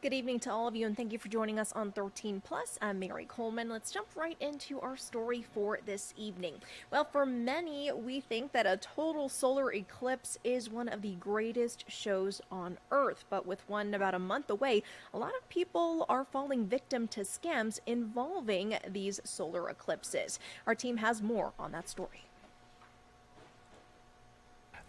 Good evening to all of you, and thank you for joining us on 13 Plus. I'm Mary Coleman. Let's jump right into our story for this evening. Well, for many, we think that a total solar eclipse is one of the greatest shows on Earth. But with one about a month away, a lot of people are falling victim to scams involving these solar eclipses. Our team has more on that story.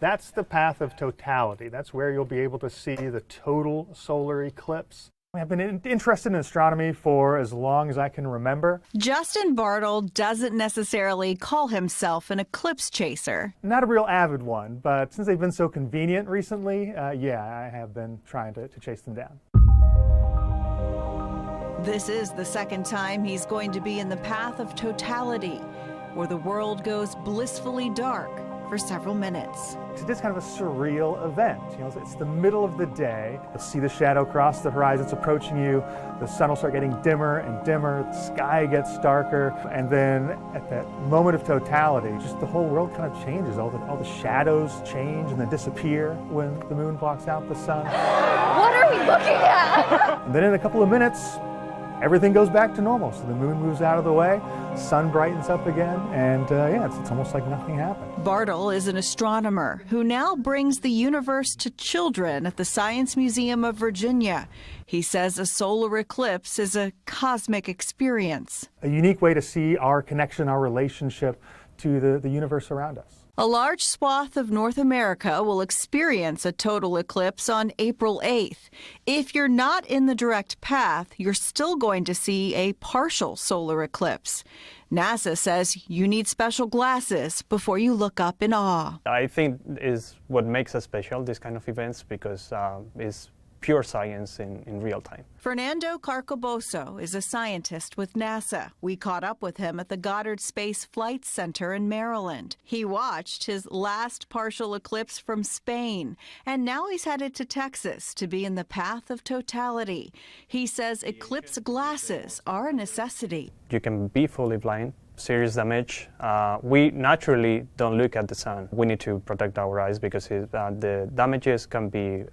That's the path of totality. That's where you'll be able to see the total solar eclipse. I've been interested in astronomy for as long as I can remember. Justin Bartle doesn't necessarily call himself an eclipse chaser. Not a real avid one, but since they've been so convenient recently, yeah, I have been trying to chase them down. This is the second time he's going to be in the path of totality, where the world goes blissfully dark for several minutes. It is kind of a surreal event. It's the middle of the day. You'll see the shadow cross the horizon. It's approaching you. The sun will start getting dimmer and dimmer. The sky gets darker. And then at that moment of totality, just the whole world kind of changes. All the shadows change and then disappear when the moon blocks out the sun. What are we looking at? And then in a couple of minutes, everything goes back to normal. So the moon moves out of the way, sun brightens up again, and yeah, it's almost like nothing happened. Bartle is an astronomer who now brings the universe to children at the Science Museum of Virginia. He says a solar eclipse is a cosmic experience. A unique way to see our connection, our relationship to the universe around us. A large swath of North America will experience a total eclipse on April 8th. If you're not in the direct path, you're still going to see a partial solar eclipse. NASA says you need special glasses before you look up in awe. I think is what makes us special, these kind of events, because it's pure science in real time. Fernando Carcoboso is a scientist with NASA. We caught up with him at the Goddard Space Flight Center in Maryland. He watched his last partial eclipse from Spain, and now he's headed to Texas to be in the path of totality. He says eclipse glasses are a necessity. You can be fully blind. Serious damage. We naturally don't look at the sun. We need to protect our eyes because the damages can be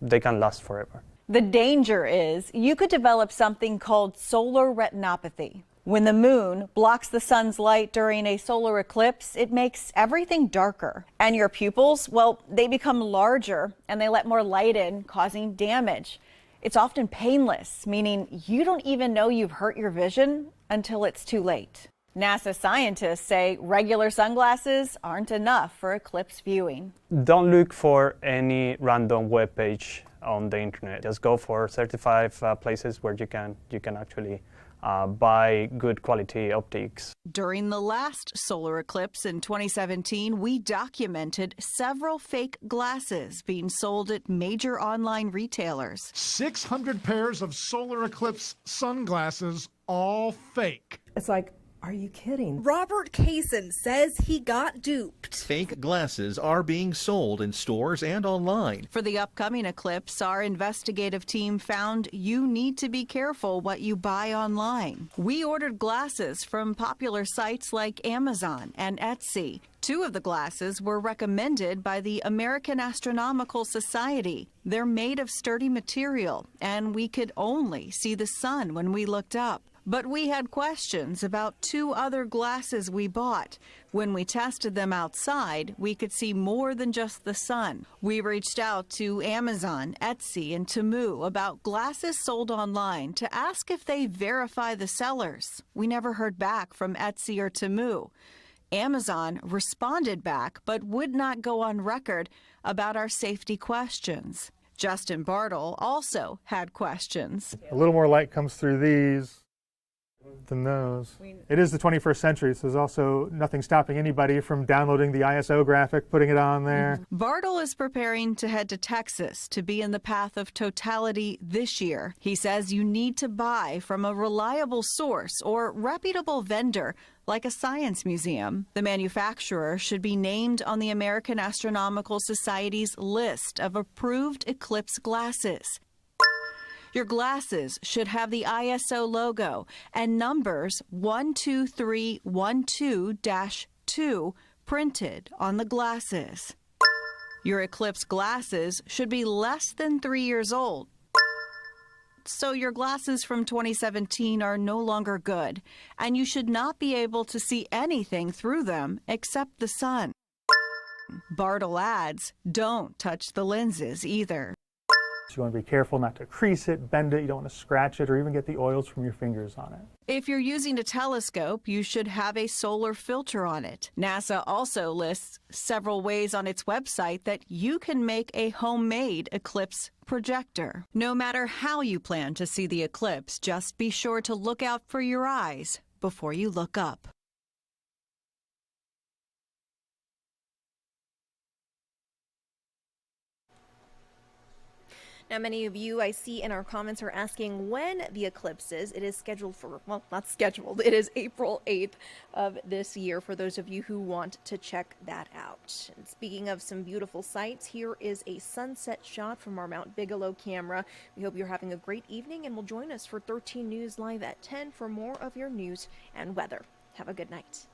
they can last forever. The danger is you could develop something called solar retinopathy. When the moon blocks the sun's light during a solar eclipse, it makes everything darker. And your pupils, well, they become larger and they let more light in, causing damage. It's often painless, meaning you don't even know you've hurt your vision until it's too late. NASA scientists say regular sunglasses aren't enough for eclipse viewing. Don't look for any random web page on the internet. Just go for certified places where you can actually buy good quality optics. During the last solar eclipse in 2017, we documented several fake glasses being sold at major online retailers. 600 pairs of solar eclipse sunglasses, all fake. It's like, are you kidding? Robert Kaysen says he got duped. Fake glasses are being sold in stores and online. For the upcoming eclipse, our investigative team found you need to be careful what you buy online. We ordered glasses from popular sites like Amazon and Etsy. 2 of the glasses were recommended by the American Astronomical Society. They're made of sturdy material, and we could only see the sun when we looked up. But we had questions about 2 other glasses we bought. When we tested them outside, we could see more than just the sun. We reached out to Amazon, Etsy, and Temu about glasses sold online to ask if they verify the sellers. We never heard back from Etsy or Temu. Amazon responded back, but would not go on record about our safety questions. Justin Bartle also had questions. A little more light comes through these than those. It is the 21st century, so there's also nothing stopping anybody from downloading the ISO graphic, putting it on there. Bartle is preparing to head to Texas to be in the path of totality this year. He says you need to buy from a reliable source or reputable vendor like a science museum. The manufacturer should be named on the American Astronomical Society's list of approved eclipse glasses. Your glasses should have the ISO logo and numbers 12312-2 printed on the glasses. Your eclipse glasses should be less than 3 years old. so your glasses from 2017 are no longer good, and you should not be able to see anything through them except the sun. Bartle adds, don't touch the lenses either. So you want to be careful not to crease it, bend it, you don't want to scratch it, or even get the oils from your fingers on it. If you're using a telescope, you should have a solar filter on it. NASA also lists several ways on its website that you can make a homemade eclipse projector. No matter how you plan to see the eclipse, just be sure to look out for your eyes before you look up. Now, many of you I see in our comments are asking when the eclipse is. It is scheduled for, well, not scheduled, it is April 8th of this year for those of you who want to check that out. And speaking of some beautiful sights, here is a sunset shot from our Mount Bigelow camera. We hope you're having a great evening and will join us for 13 News Live at 10 for more of your news and weather. Have a good night.